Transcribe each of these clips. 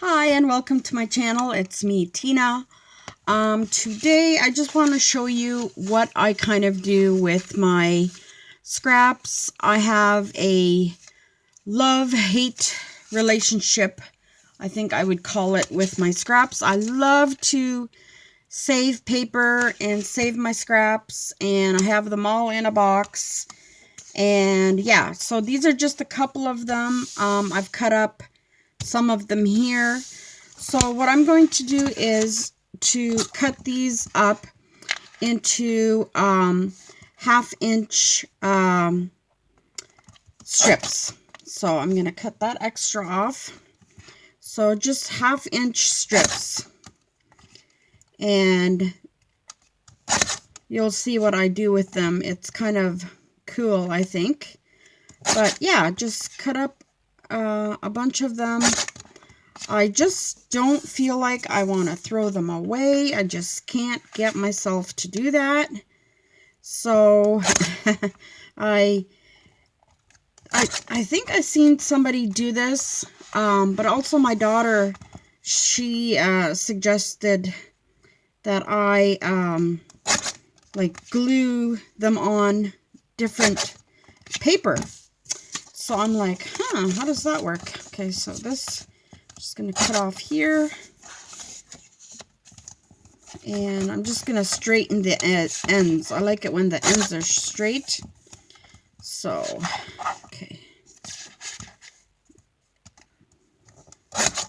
Hi and welcome to my channel. It's me, Tina. Today I just want to show you what I kind of do with my scraps. I have a love-hate relationship, I think I would call it, with my scraps. I love to save paper and save my scraps, and I have them all in a box. And yeah, so these are just a couple of them. I've cut up some of them here. So what I'm going to do is to cut these up into 1/2-inch strips. So I'm going to cut that extra off. So just 1/2-inch strips. And you'll see what I do with them. It's kind of cool, I think. But yeah, just cut up a bunch of them. I just don't feel like I want to throw them away. I just can't get myself to do that. So I think I've seen somebody do this, but also my daughter, she suggested that I like glue them on different paper. So I'm like, how does that work? Okay, so this I'm just going to cut off here. And I'm just going to straighten the ends. I like it when the ends are straight. So, okay.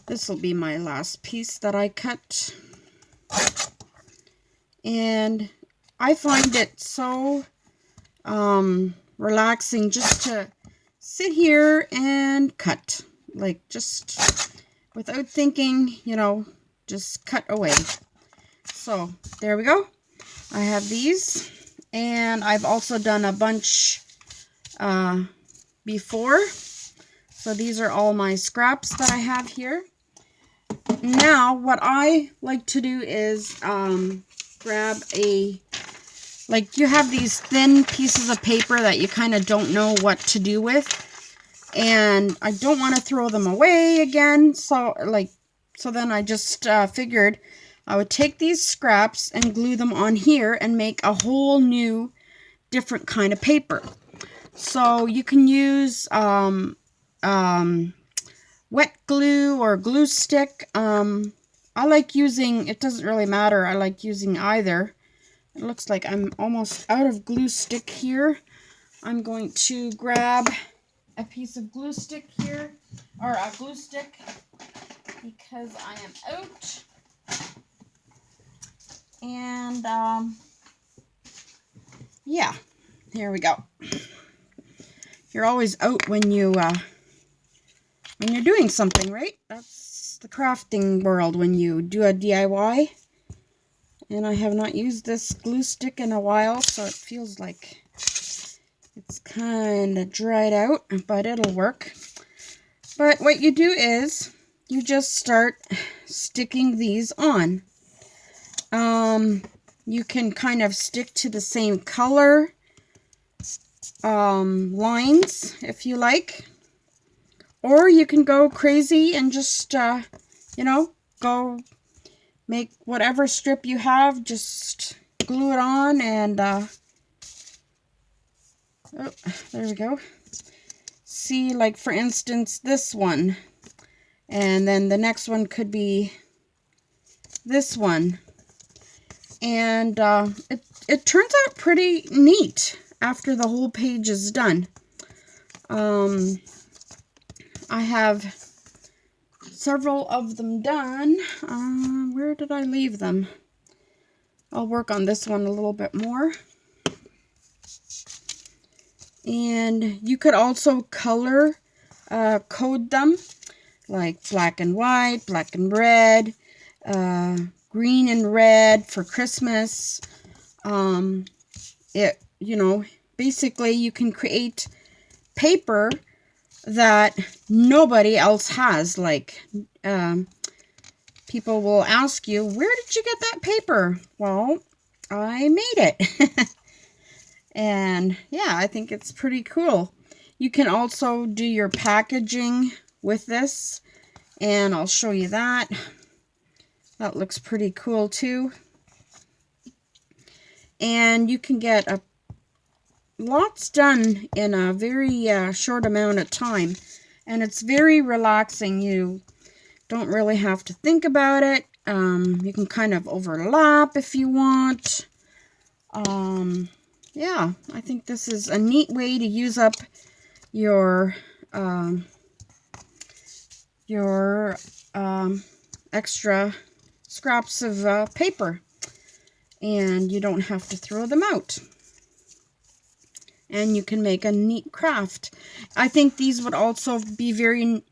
This will be my last piece that I cut. And I find it so relaxing just to sit here and cut. Like, just without thinking, you know, just cut away. So there we go. I have these, and I've also done a bunch before. So these are all my scraps that I have here. Now what I like to do is grab like you have these thin pieces of paper that you kind of don't know what to do with, and I don't want to throw them away again. So then I just figured I would take these scraps and glue them on here and make a whole new different kind of paper. So you can use wet glue or glue stick. I like using, it doesn't really matter, I like using either. It looks like I'm almost out of glue stick here. I'm going to grab a piece of glue stick here, or a glue stick, because I am out. And yeah, here we go. You're always out when you're doing something, right? That's the crafting world when you do a DIY. And I have not used this glue stick in a while, so it feels like it's kind of dried out, but it'll work. But what you do is you just start sticking these on. You can kind of stick to the same color lines if you like, or you can go crazy and just you know, go make whatever strip you have, just glue it on, and oh, there we go. See, like for instance this one, and then the next one could be this one. And it turns out pretty neat after the whole page is done. I have several of them done. Where did I leave them? I'll work on this one a little bit more. And you could also color code them, like black and white, black and red, green and red for Christmas. You know, basically you can create paper that nobody else has. Like, people will ask you, where did you get that paper? Well, I made it. And yeah, I think it's pretty cool. You can also do your packaging with this, And I'll show you that. That looks pretty cool too. And you can get lots done in a very short amount of time. And it's very relaxing. You don't really have to think about it. You can kind of overlap if you want. Yeah, I think this is a neat way to use up your extra scraps of paper, and you don't have to throw them out. And you can make a neat craft. I think these would also be very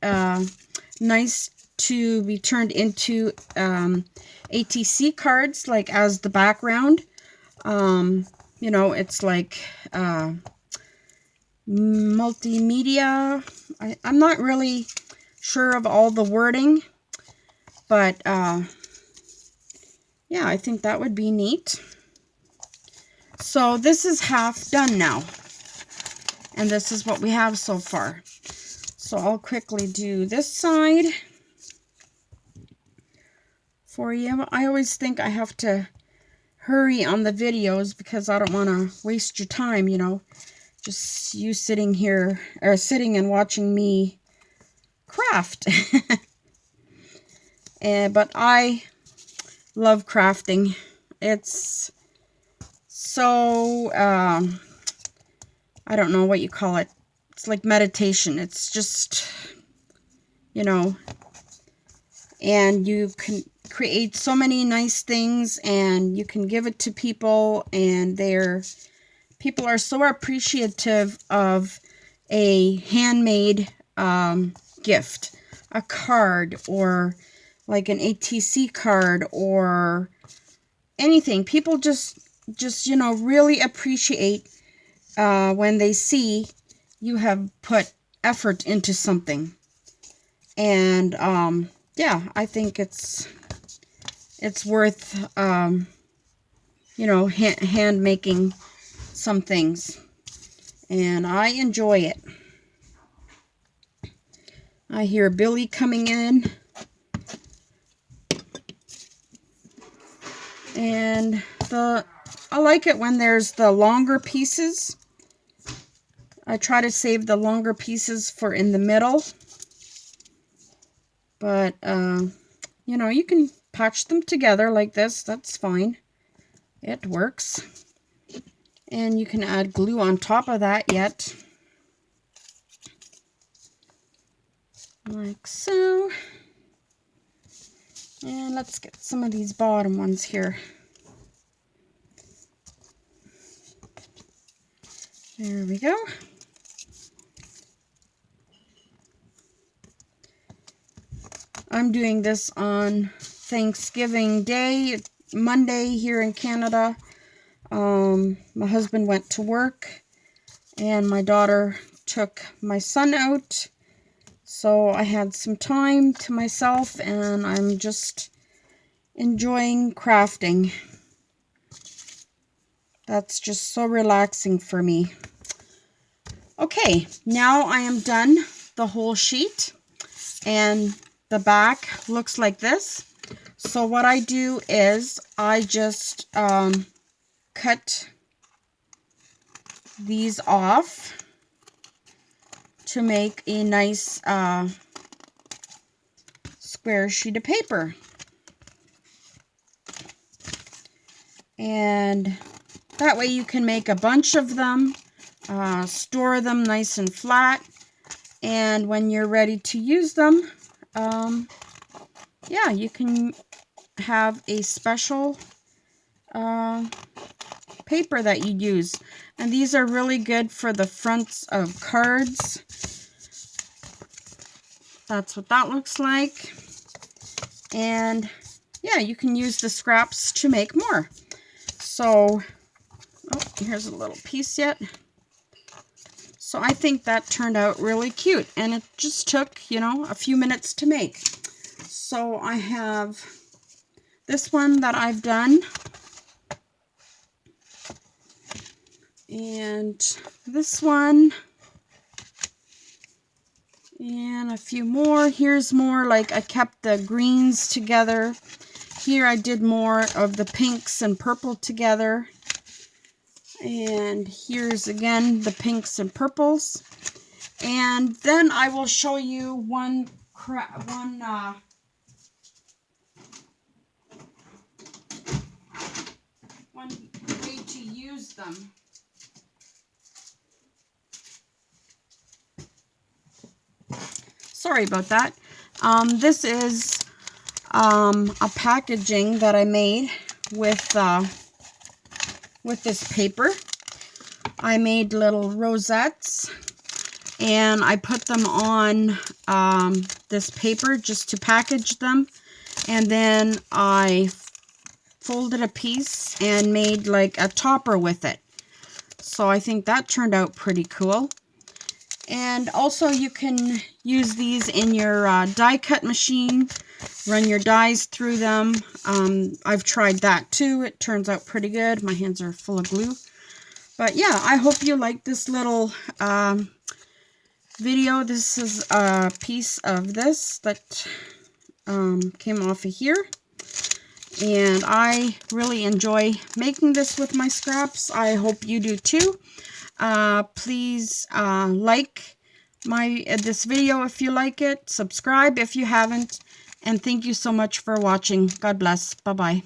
nice to be turned into ATC cards, like as the background. You know, it's like multimedia. I'm not really sure of all the wording, but yeah, I think that would be neat. So this is half done now, and this is what we have so far. So I'll quickly do this side for you. I always think I have to hurry on the videos because I don't want to waste your time, you know, just you sitting here or sitting and watching me craft. But I love crafting. It's so I don't know what you call it. It's like meditation. It's just, you know, and you can create so many nice things, and you can give it to people, and people are so appreciative of a handmade gift, a card, or like an ATC card, or anything. People just you know, really appreciate when they see you have put effort into something. And yeah, I think it's worth you know, hand making some things, and I enjoy it. I hear Billy coming in, and I like it when there's the longer pieces. I try to save the longer pieces for in the middle, but you know, you can patch them together like this. That's fine. It works. And you can add glue on top of that yet. Like so. And let's get some of these bottom ones here. There we go. I'm doing this on Thanksgiving Day, Monday here in Canada. My husband went to work, and my daughter took my son out, so I had some time to myself, and I'm just enjoying crafting. That's just so relaxing for me. Okay, now I am done the whole sheet, and the back looks like this. So what I do is I just cut these off to make a nice square sheet of paper. And that way you can make a bunch of them, store them nice and flat, and when you're ready to use them, yeah, you can have a special paper that you use. And these are really good for the fronts of cards. That's what that looks like. And yeah, you can use the scraps to make more. So, oh, here's a little piece yet. So I think that turned out really cute, and it just took, you know, a few minutes to make. So I have this one that I've done, and this one, And a few more. Here's more, like I kept the greens together. Here I did more of the pinks and purple together. And here's again the pinks and purples. And then I will show you one way to use them. Sorry about that. This is a packaging that I made with this paper. I made little rosettes and I put them on this paper just to package them, and then I folded a piece and made like a topper with it. So I think that turned out pretty cool. And also you can use these in your die cut machine, run your dies through them. I've tried that too. It turns out pretty good. My hands are full of glue. But yeah, I hope you like this little video. This is a piece of this that came off of here. And I really enjoy making this with my scraps. I hope you do too. Please like this video if you like it. Subscribe if you haven't. And thank you so much for watching. God bless. Bye-bye.